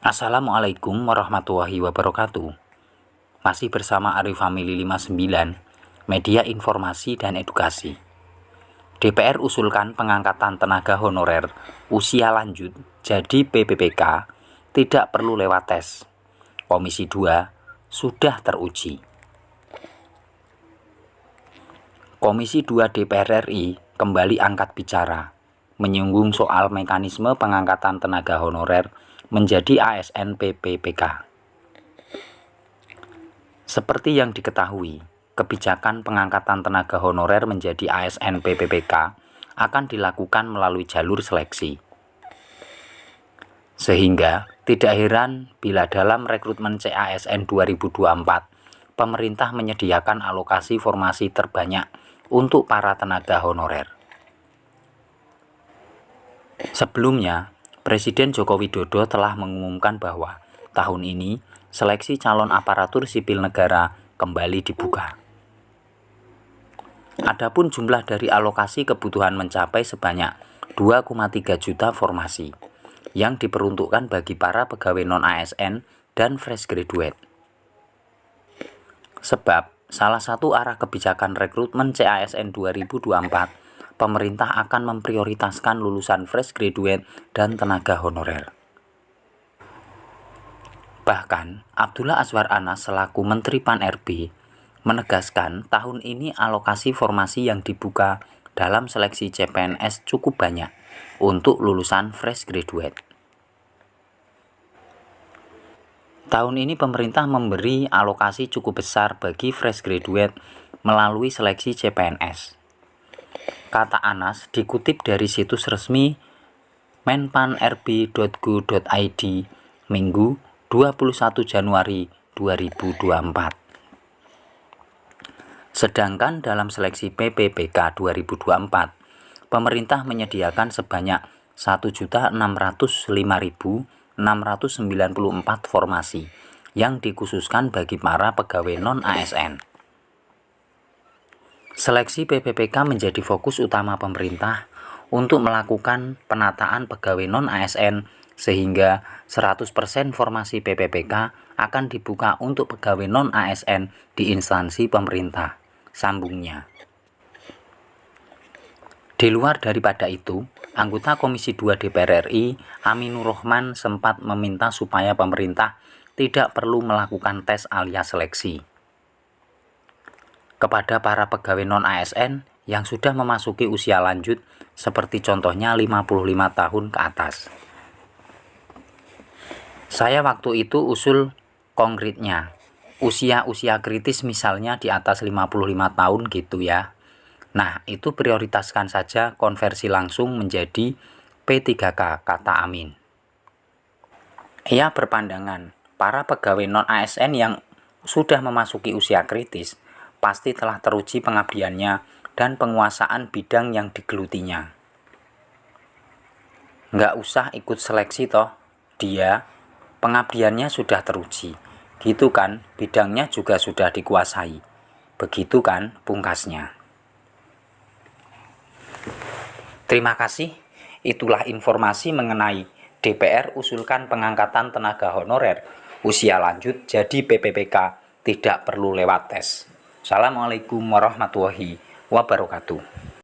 Assalamualaikum warahmatullahi wabarakatuh. Masih bersama Arif Family 59, Media Informasi dan Edukasi. DPR usulkan pengangkatan tenaga honorer usia lanjut jadi PPPK tidak perlu lewat tes. Komisi 2 sudah teruji. Komisi 2 DPR RI kembali angkat bicara, menyinggung soal mekanisme pengangkatan tenaga honorer menjadi ASN PPPK. Seperti yang diketahui, kebijakan pengangkatan tenaga honorer menjadi ASN PPPK akan dilakukan melalui jalur seleksi. Sehingga tidak heran bila dalam rekrutmen CASN 2024, pemerintah menyediakan alokasi formasi terbanyak untuk para tenaga honorer. Sebelumnya, Presiden Joko Widodo telah mengumumkan bahwa tahun ini seleksi calon aparatur sipil negara kembali dibuka. Adapun jumlah dari alokasi kebutuhan mencapai sebanyak 2,3 juta formasi yang diperuntukkan bagi para pegawai non-ASN dan fresh graduate. Sebab salah satu arah kebijakan rekrutmen CASN 2024, pemerintah akan memprioritaskan lulusan fresh graduate dan tenaga honorer. Bahkan, Abdullah Azwar Anas selaku Menteri Pan-RB menegaskan tahun ini alokasi formasi yang dibuka dalam seleksi CPNS cukup banyak untuk lulusan fresh graduate. Tahun ini pemerintah memberi alokasi cukup besar bagi fresh graduate melalui seleksi CPNS. Kata Anas dikutip dari situs resmi menpanrb.go.id Minggu 21 Januari 2024. Sedangkan dalam seleksi PPPK 2024, pemerintah menyediakan sebanyak 1.605.694 formasi yang dikhususkan bagi para pegawai non-ASN. Seleksi PPPK menjadi fokus utama pemerintah untuk melakukan penataan pegawai non-ASN sehingga 100% formasi PPPK akan dibuka untuk pegawai non-ASN di instansi pemerintah, sambungnya. Di luar daripada itu, anggota Komisi 2 DPR RI, Aminur Rahman sempat meminta supaya pemerintah tidak perlu melakukan tes alias seleksi kepada para pegawai non-ASN yang sudah memasuki usia lanjut seperti contohnya 55 tahun ke atas. Saya waktu itu usul konkretnya, usia kritis misalnya di atas 55 tahun gitu ya. Nah, itu prioritaskan saja konversi langsung menjadi P3K, kata Amin. Ia berpandangan, para pegawai non-ASN yang sudah memasuki usia kritis pasti telah teruji pengabdiannya dan penguasaan bidang yang digelutinya. Nggak usah ikut seleksi toh, dia pengabdiannya sudah teruji. Gitu kan, bidangnya juga sudah dikuasai. Begitu kan pungkasnya. Terima kasih, itulah informasi mengenai DPR usulkan pengangkatan tenaga honorer usia lanjut jadi PPPK tidak perlu lewat tes. Assalamualaikum warahmatullahi wabarakatuh.